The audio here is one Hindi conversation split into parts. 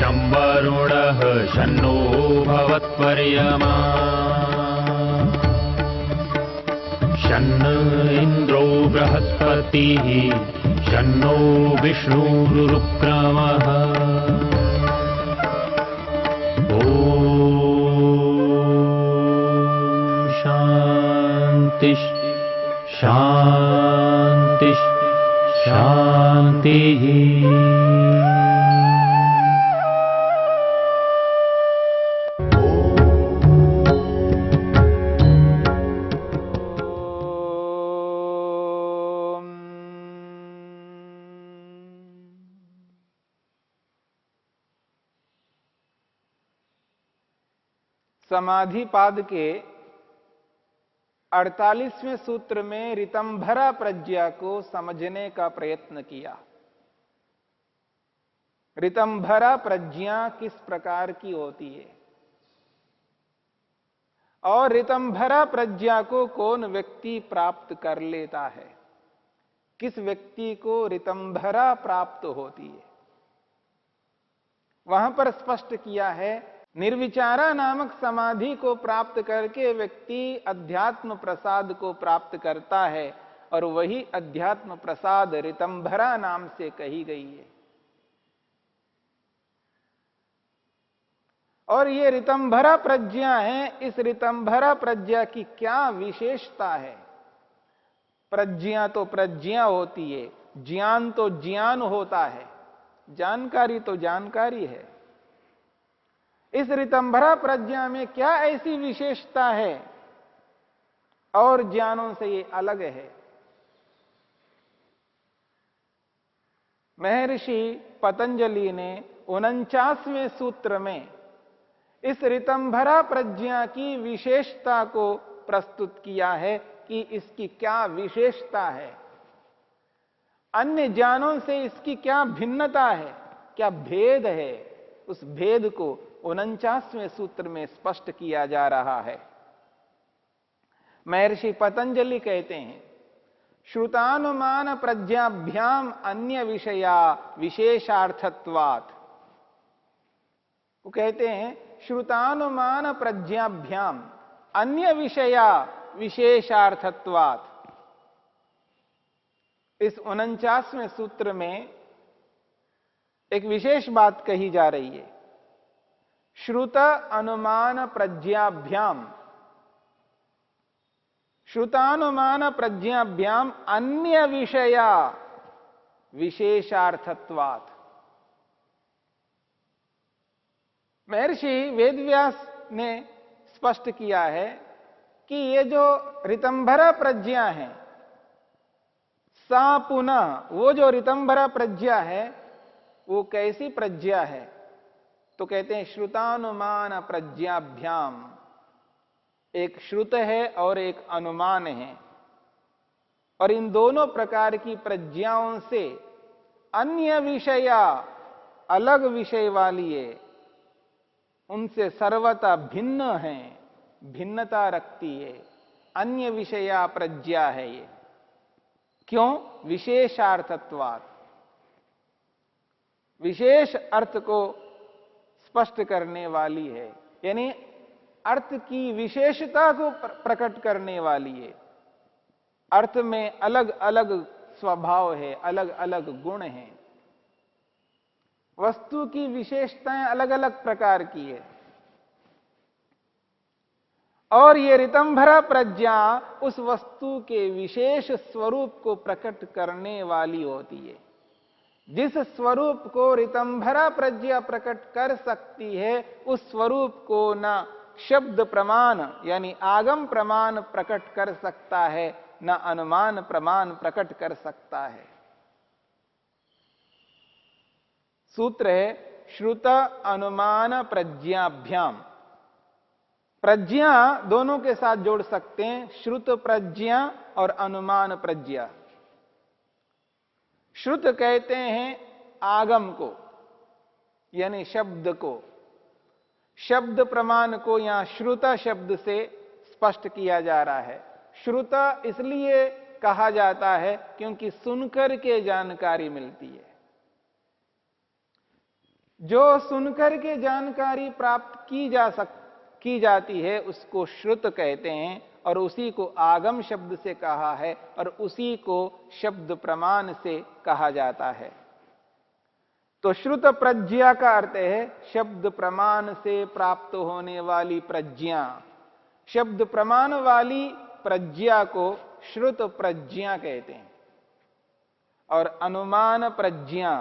शं वरुणः शन्नो भवत्पर्यमा शन्न इन्द्रो बृहस्पतिः शन्नो विष्णुरुक्रमः ॐ शान्ति शान्ति शान्तिः। समाधिपाद के 48वें सूत्र में ऋतंभरा प्रज्ञा को समझने का प्रयत्न किया। ऋतंभरा प्रज्ञा किस प्रकार की होती है और ऋतंभरा प्रज्ञा को कौन व्यक्ति प्राप्त कर लेता है, किस व्यक्ति को ऋतंभरा प्राप्त होती है। वहां पर स्पष्ट किया है, निर्विचारा नामक समाधि को प्राप्त करके व्यक्ति अध्यात्म प्रसाद को प्राप्त करता है और वही अध्यात्म प्रसाद ऋतंभरा नाम से कही गई है। और ये ऋतंभरा प्रज्ञा है, इस ऋतंभरा प्रज्ञा की क्या विशेषता है। प्रज्ञा तो प्रज्ञा होती है, ज्ञान तो ज्ञान होता है, जानकारी तो जानकारी है। इस ऋतंभरा प्रज्ञा में क्या ऐसी विशेषता है और ज्ञानों से ये अलग है। महर्षि पतंजलि ने 49वें सूत्र में इस ऋतंभरा प्रज्ञा की विशेषता को प्रस्तुत किया है कि इसकी क्या विशेषता है, अन्य ज्ञानों से इसकी क्या भिन्नता है, क्या भेद है। उस भेद को 49वें सूत्र में स्पष्ट किया जा रहा है। महर्षि पतंजलि कहते हैं, श्रुतानुमान प्रज्ञाभ्याम अन्य विषया विशेषार्थत्वात्। वो कहते हैं, श्रुतानुमान प्रज्ञाभ्याम अन्य विषया विशेषार्थत्वात्। इस 49वें सूत्र में एक विशेष बात कही जा रही है। श्रुत अनुमान प्रज्ञाभ्याम, श्रुतानुमान प्रज्ञाभ्याम अन्य विषया विशेषार्थत्वात्। महर्षि वेदव्यास ने स्पष्ट किया है कि ये जो ऋतंभरा प्रज्ञा है, सा पुनः वो जो ऋतंभरा प्रज्ञा है वो कैसी प्रज्ञा है। तो कहते हैं, श्रुतानुमान प्रज्ञाभ्याम, एक श्रुत है और एक अनुमान है, और इन दोनों प्रकार की प्रज्ञाओं से अन्य विषया, अलग विषय वाली है, उनसे सर्वथा भिन्न है, भिन्नता रखती है। अन्य विषया प्रज्ञा है ये। क्यों? विशेषार्थत्वात्, विशेष अर्थ को स्पष्ट करने वाली है, यानी अर्थ की विशेषता को प्रकट करने वाली है। अर्थ में अलग अलग स्वभाव है, अलग अलग गुण हैं। वस्तु की विशेषताएं अलग अलग प्रकार की है, और ये ऋतंभरा प्रज्ञा उस वस्तु के विशेष स्वरूप को प्रकट करने वाली होती है। जिस स्वरूप को ऋतंभरा प्रज्ञा प्रकट कर सकती है, उस स्वरूप को न शब्द प्रमाण यानी आगम प्रमाण प्रकट कर सकता है, न अनुमान प्रमाण प्रकट कर सकता है। सूत्र है, श्रुत अनुमान प्रज्ञाभ्याम। प्रज्ञा दोनों के साथ जोड़ सकते हैं, श्रुत प्रज्ञा और अनुमान प्रज्ञा। श्रुत कहते हैं आगम को, यानी शब्द को। शब्द प्रमाण को यहां श्रुत शब्द से स्पष्ट किया जा रहा है। श्रुत इसलिए कहा जाता है क्योंकि सुनकर के जानकारी मिलती है। जो सुनकर के जानकारी प्राप्त की जाती है उसको श्रुत कहते हैं, और उसी को आगम शब्द से कहा है, और उसी को शब्द प्रमाण से कहा जाता है। तो श्रुत प्रज्ञा का अर्थ है शब्द प्रमाण से प्राप्त होने वाली प्रज्ञा। शब्द प्रमाण वाली प्रज्ञा को श्रुत प्रज्ञा कहते हैं। और अनुमान प्रज्ञा,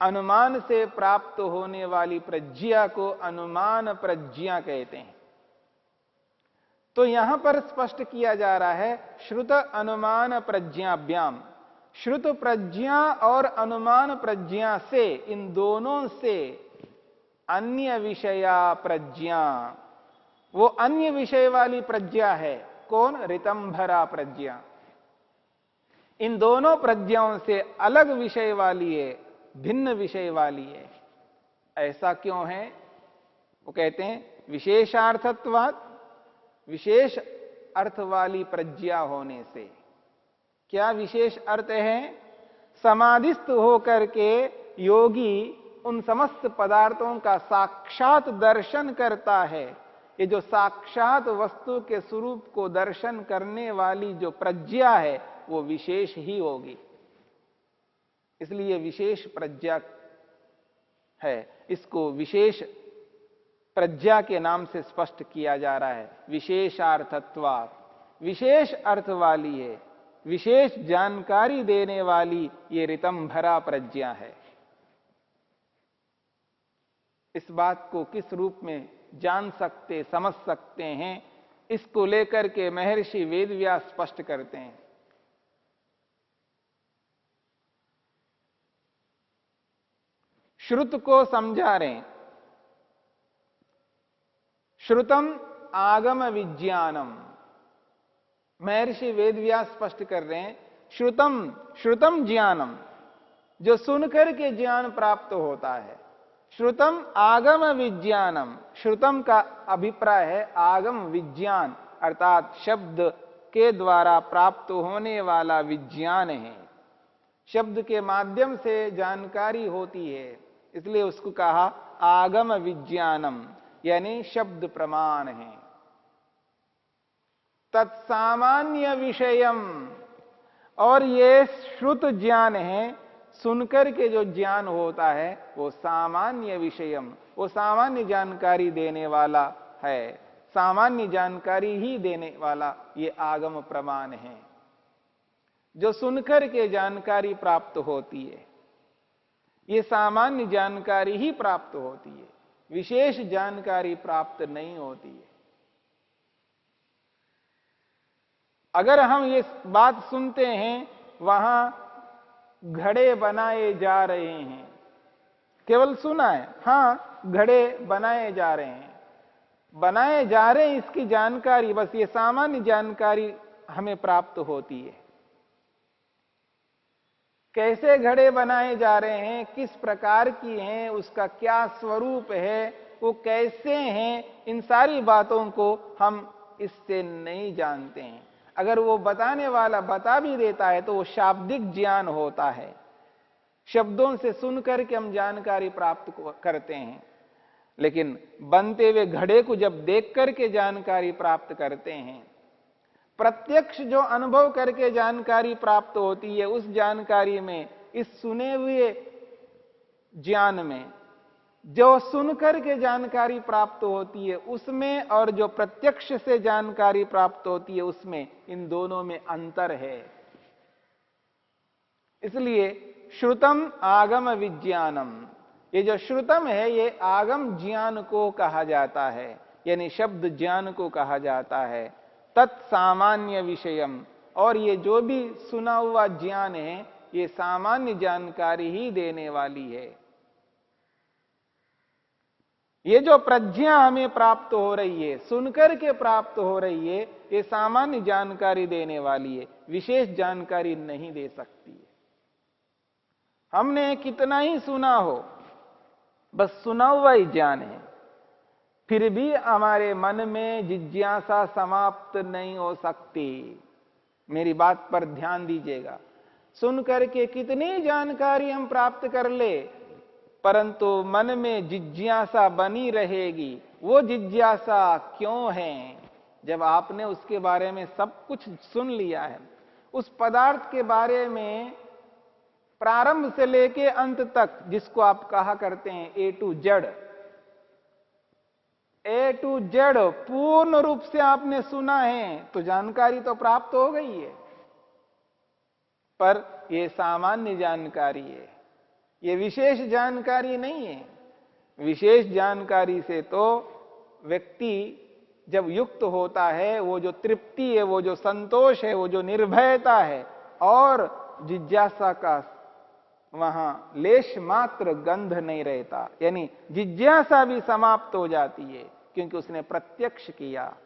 अनुमान से प्राप्त होने वाली प्रज्ञा को अनुमान प्रज्ञा कहते हैं। तो यहां पर स्पष्ट किया जा रहा है श्रुत अनुमान प्रज्ञाभ्याम, श्रुत प्रज्ञा और अनुमान प्रज्ञा से, इन दोनों से अन्य विषया प्रज्ञा, वो अन्य विषय वाली प्रज्ञा है। कौन? ऋतंभरा प्रज्ञा। इन दोनों प्रज्ञाओं से अलग विषय वाली है, भिन्न विषय वाली है। ऐसा क्यों है? वो कहते हैं विशेषार्थत्वात्, विशेष अर्थ वाली प्रज्ञा होने से। क्या विशेष अर्थ है? समाधिस्थ होकर के योगी उन समस्त पदार्थों का साक्षात दर्शन करता है। ये जो साक्षात वस्तु के स्वरूप को दर्शन करने वाली जो प्रज्ञा है वो विशेष ही होगी, इसलिए विशेष प्रज्ञा है। इसको विशेष प्रज्ञा के नाम से स्पष्ट किया जा रहा है। विशेषार्थत्वात्, विशेष अर्थ वाली है, विशेष जानकारी देने वाली ये ऋतंभरा प्रज्ञा है। इस बात को किस रूप में जान सकते, समझ सकते हैं, इसको लेकर के महर्षि वेदव्यास स्पष्ट करते हैं। श्रुत को समझा रहे हैं। श्रुतम आगम विज्ञानम, महर्षि वेदव्यास स्पष्ट कर रहे हैं श्रुतम, श्रुतम ज्ञानम, जो सुनकर के ज्ञान प्राप्त होता है। श्रुतम आगम विज्ञानम, श्रुतम का अभिप्राय है आगम विज्ञान, अर्थात शब्द के द्वारा प्राप्त होने वाला विज्ञान है। शब्द के माध्यम से जानकारी होती है, इसलिए उसको कहा आगम विज्ञानम, यानी शब्द प्रमाण है। तत्सामान्य विषयम, और ये श्रुत ज्ञान है, सुनकर के जो ज्ञान होता है वो सामान्य विषयम, वो सामान्य जानकारी देने वाला है। सामान्य जानकारी ही देने वाला ये आगम प्रमाण है, जो सुनकर के जानकारी प्राप्त होती है। ये सामान्य जानकारी ही प्राप्त होती है, विशेष जानकारी प्राप्त नहीं होती है। अगर हम ये बात सुनते हैं वहां घड़े बनाए जा रहे हैं, केवल सुना है, हाँ घड़े बनाए जा रहे हैं, बनाए जा रहे हैं, इसकी जानकारी, बस ये सामान्य जानकारी हमें प्राप्त होती है। कैसे घड़े बनाए जा रहे हैं, किस प्रकार की हैं, उसका क्या स्वरूप है, वो कैसे हैं, इन सारी बातों को हम इससे नहीं जानते हैं। अगर वो बताने वाला बता भी देता है तो वो शाब्दिक ज्ञान होता है, शब्दों से सुन करके हम जानकारी प्राप्त करते हैं। लेकिन बनते हुए घड़े को जब देख करके जानकारी प्राप्त करते हैं, प्रत्यक्ष जो अनुभव करके जानकारी प्राप्त होती है, उस जानकारी में, इस सुने हुए ज्ञान में, जो सुनकर के जानकारी प्राप्त होती है उसमें, और जो प्रत्यक्ष से जानकारी प्राप्त होती है उसमें, इन दोनों में अंतर है। इसलिए श्रुतम आगम विज्ञानम, ये जो श्रुतम है ये आगम ज्ञान को कहा जाता है, यानी शब्द ज्ञान को कहा जाता है। तत्सामान्य विषयम, और ये जो भी सुना हुआ ज्ञान है ये सामान्य जानकारी ही देने वाली है। ये जो प्रज्ञा हमें प्राप्त हो रही है, सुनकर के प्राप्त हो रही है, ये सामान्य जानकारी देने वाली है, विशेष जानकारी नहीं दे सकती है। हमने कितना ही सुना हो, बस सुना हुआ ही ज्ञान है, फिर भी हमारे मन में जिज्ञासा समाप्त नहीं हो सकती। मेरी बात पर ध्यान दीजिएगा। सुन करके कितनी जानकारी हम प्राप्त कर ले, परंतु मन में जिज्ञासा बनी रहेगी। वो जिज्ञासा क्यों है? जब आपने उसके बारे में सब कुछ सुन लिया है, उस पदार्थ के बारे में प्रारंभ से लेके अंत तक, जिसको आप कहा करते हैं ए टू जेड पूर्ण रूप से आपने सुना है, तो जानकारी तो प्राप्त हो गई है। पर यह सामान्य जानकारी है, यह विशेष जानकारी नहीं है। विशेष जानकारी से तो व्यक्ति जब युक्त होता है, वो जो तृप्ति है, वो जो संतोष है, वो जो निर्भयता है, और जिज्ञासा का वहां लेश मात्र गंध नहीं रहता, यानी जिज्ञासा भी समाप्त हो जाती है, क्योंकि उसने प्रत्यक्ष किया।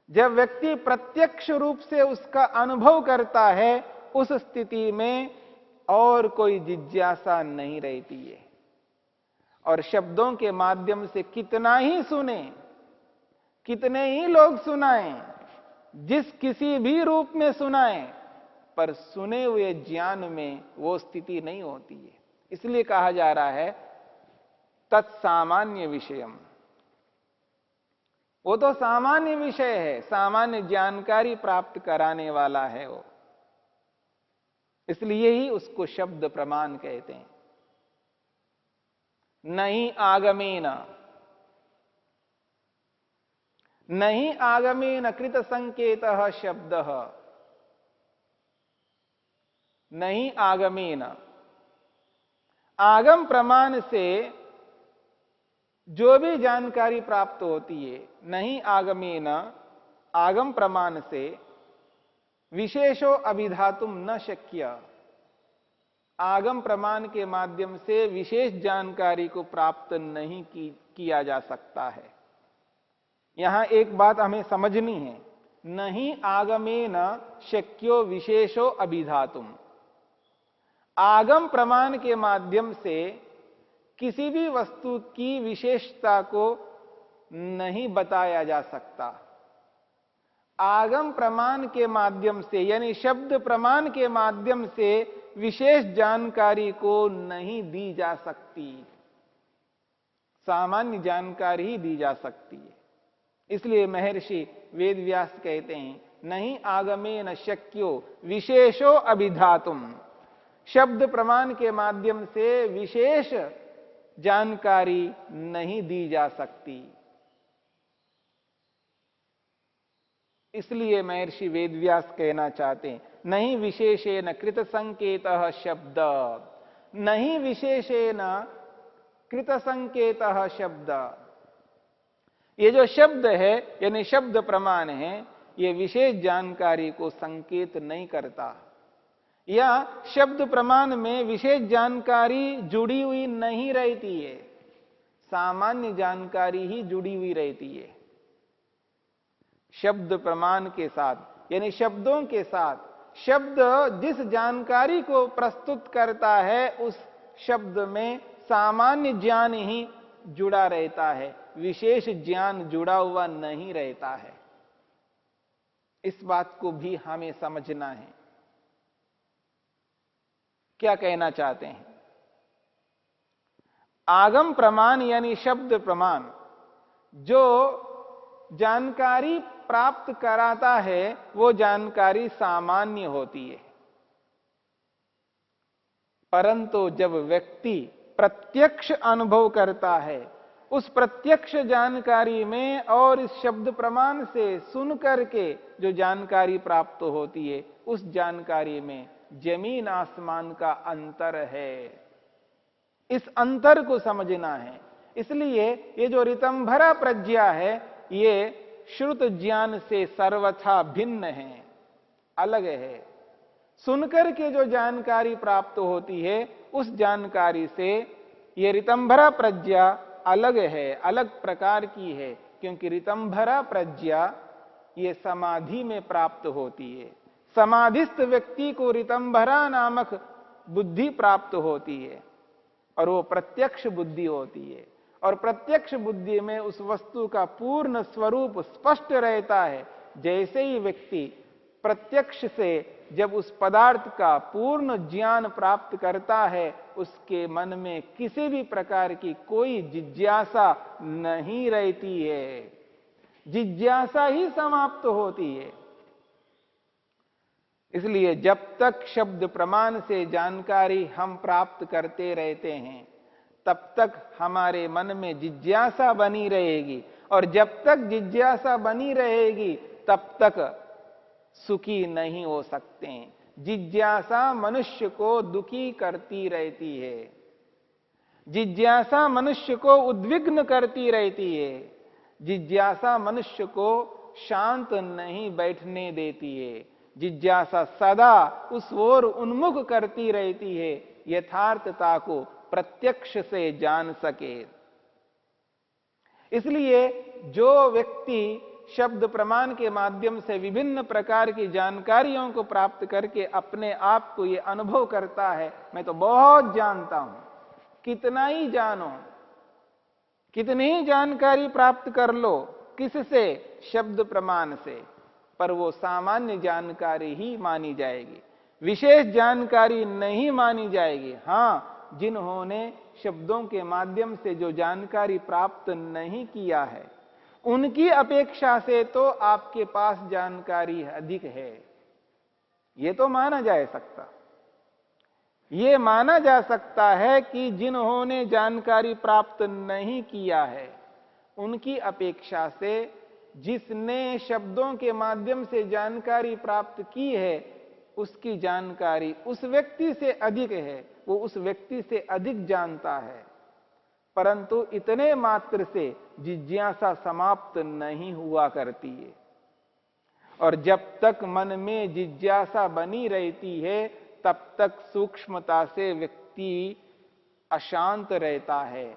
जब व्यक्ति प्रत्यक्ष रूप से उसका अनुभव करता है, उस स्थिति में और कोई जिज्ञासा नहीं रहती है। और शब्दों के माध्यम से कितना ही सुने, कितने ही लोग सुनाएं, जिस किसी भी रूप में सुनाएं, पर सुने हुए ज्ञान में वो स्थिति नहीं होती है। इसलिए कहा जा रहा है तत्सामान्य विषयम। वो तो सामान्य विषय है, सामान्य जानकारी प्राप्त कराने वाला है वो, इसलिए ही उसको शब्द प्रमाण कहते हैं। नहीं आगमेन कृत संकेतः शब्दः। नहीं आगमेन, आगम प्रमाण से जो भी जानकारी प्राप्त होती है, नहीं आगमेन, आगम प्रमाण से विशेषो अभिधातुम न शक्य। आगम प्रमाण के माध्यम से विशेष जानकारी को प्राप्त नहीं किया जा सकता है। यहां एक बात हमें समझनी है, नहीं आगमेन शक्यो विशेषो अभिधातुम। आगम प्रमाण के माध्यम से किसी भी वस्तु की विशेषता को नहीं बताया जा सकता। आगम प्रमाण के माध्यम से, यानी शब्द प्रमाण के माध्यम से विशेष जानकारी को नहीं दी जा सकती, सामान्य जानकारी ही दी जा सकती है। इसलिए महर्षि वेदव्यास कहते हैं, नहीं आगमेन शक्यो विशेषो अभिधातुम। शब्द प्रमाण के माध्यम से विशेष जानकारी नहीं दी जा सकती। इसलिए महर्षि वेदव्यास कहना चाहते हैं, नहीं विशेषेण कृत संकेतः शब्द। नहीं विशेषेण कृत संकेतः शब्द। ये जो शब्द है, यानी शब्द प्रमाण है, ये विशेष जानकारी को संकेत नहीं करता, या शब्द प्रमाण में विशेष जानकारी जुड़ी हुई नहीं रहती है, सामान्य जानकारी ही जुड़ी हुई रहती है। शब्द प्रमाण के साथ, यानी शब्दों के साथ, शब्द जिस जानकारी को प्रस्तुत करता है, उस शब्द में सामान्य ज्ञान ही जुड़ा रहता है, विशेष ज्ञान जुड़ा हुआ नहीं रहता है। इस बात को भी हमें समझना है। क्या कहना चाहते हैं? आगम प्रमाण यानी शब्द प्रमाण जो जानकारी प्राप्त कराता है, वो जानकारी सामान्य होती है। परंतु जब व्यक्ति प्रत्यक्ष अनुभव करता है, उस प्रत्यक्ष जानकारी में और इस शब्द प्रमाण से सुन करके जो जानकारी प्राप्त होती है, उस जानकारी में जमीन आसमान का अंतर है। इस अंतर को समझना है। इसलिए ये जो ऋतंभरा प्रज्ञा है, ये श्रुत ज्ञान से सर्वथा भिन्न है, अलग है। सुनकर के जो जानकारी प्राप्त होती है, उस जानकारी से ये ऋतंभरा प्रज्ञा अलग है, अलग प्रकार की है, क्योंकि ऋतंभरा प्रज्ञा ये समाधि में प्राप्त होती है। समाधिस्थ व्यक्ति को ऋतंभरा नामक बुद्धि प्राप्त होती है, और वो प्रत्यक्ष बुद्धि होती है। और प्रत्यक्ष बुद्धि में उस वस्तु का पूर्ण स्वरूप स्पष्ट रहता है। जैसे ही व्यक्ति प्रत्यक्ष से जब उस पदार्थ का पूर्ण ज्ञान प्राप्त करता है, उसके मन में किसी भी प्रकार की कोई जिज्ञासा नहीं रहती है, जिज्ञासा ही समाप्त होती है। इसलिए जब तक शब्द प्रमाण से जानकारी हम प्राप्त करते रहते हैं, तब तक हमारे मन में जिज्ञासा बनी रहेगी, और जब तक जिज्ञासा बनी रहेगी तब तक सुखी नहीं हो सकते हैं। जिज्ञासा मनुष्य को दुखी करती रहती है, जिज्ञासा मनुष्य को उद्विग्न करती रहती है, जिज्ञासा मनुष्य को शांत नहीं बैठने देती है, जिज्ञासा सदा उस ओर उन्मुख करती रहती है, यथार्थता को प्रत्यक्ष से जान सके। इसलिए जो व्यक्ति शब्द प्रमाण के माध्यम से विभिन्न प्रकार की जानकारियों को प्राप्त करके अपने आप को ये अनुभव करता है, मैं तो बहुत जानता हूं, कितना ही जानो, कितनी ही जानकारी प्राप्त कर लो, किससे? शब्द प्रमाण से, पर वो सामान्य जानकारी ही मानी जाएगी, विशेष जानकारी नहीं मानी जाएगी। हां, जिन्होंने शब्दों के माध्यम से जो जानकारी प्राप्त नहीं किया है, उनकी अपेक्षा से तो आपके पास जानकारी अधिक है, ये तो माना जा सकता। ये माना जा सकता है कि जिन्होंने जानकारी प्राप्त नहीं किया है, उनकी अपेक्षा से जिसने शब्दों के माध्यम से जानकारी प्राप्त की है, उसकी जानकारी उस व्यक्ति से अधिक है, वो उस व्यक्ति से अधिक जानता है, परंतु इतने मात्र से जिज्ञासा समाप्त नहीं हुआ करती है। और जब तक मन में जिज्ञासा बनी रहती है, तब तक सूक्ष्मता से व्यक्ति अशांत रहता है,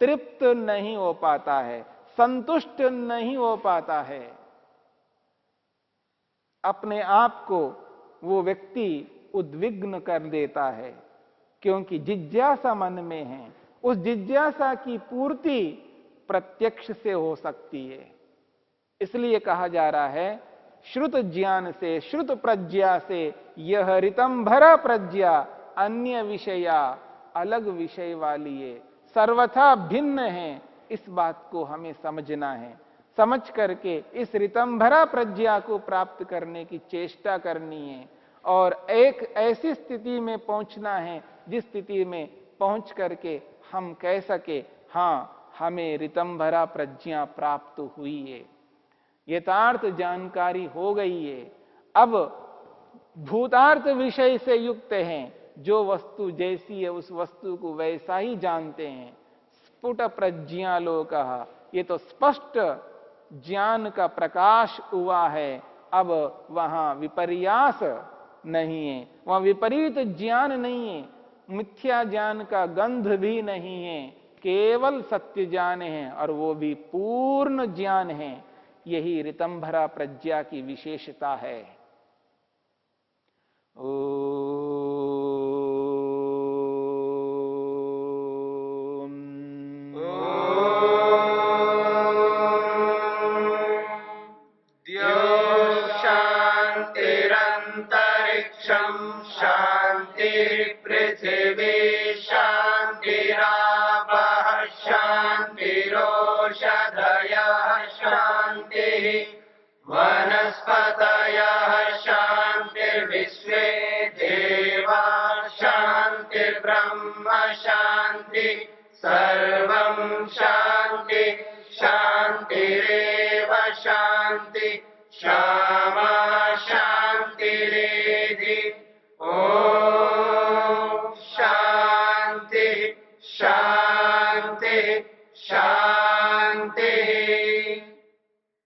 तृप्त नहीं हो पाता है, संतुष्ट नहीं हो पाता है। अपने आप को वो व्यक्ति उद्विग्न कर देता है, क्योंकि जिज्ञासा मन में है। उस जिज्ञासा की पूर्ति प्रत्यक्ष से हो सकती है। इसलिए कहा जा रहा है, श्रुत ज्ञान से, श्रुत प्रज्ञा से यह ऋतंभरा प्रज्ञा अन्य विषया, अलग विषय वाली है, सर्वथा भिन्न है। इस बात को हमें समझना है, समझ करके इस ऋतंभरा प्रज्ञा को प्राप्त करने की चेष्टा करनी है, और एक ऐसी स्थिति में पहुंचना है जिस स्थिति में पहुंच करके हम कह सके, हां, हमें ऋतंभरा प्रज्ञा प्राप्त हुई है, यथार्थ जानकारी हो गई है। अब भूतार्थ विषय से युक्त हैं, जो वस्तु जैसी है उस वस्तु को वैसा ही जानते हैं। स्फुट प्रज्ञालोकः, ये तो स्पष्ट ज्ञान का प्रकाश हुआ है। अब वहां विपर्यास नहीं है, वहां विपरीत ज्ञान नहीं है, मिथ्या ज्ञान का गंध भी नहीं है, केवल सत्य ज्ञान है, और वो भी पूर्ण ज्ञान है। यही ऋतंभरा प्रज्ञा की विशेषता है। शांतिरंतरिक्षं शांतिर्पृथिवी शांतिरापः शांतिरोषधयः शांतिः वनस्पतयः शांतिर्विश्वे देवाः शांतिर्ब्रह्म शांति सर्वं शांति शांतिरेव शांति शांति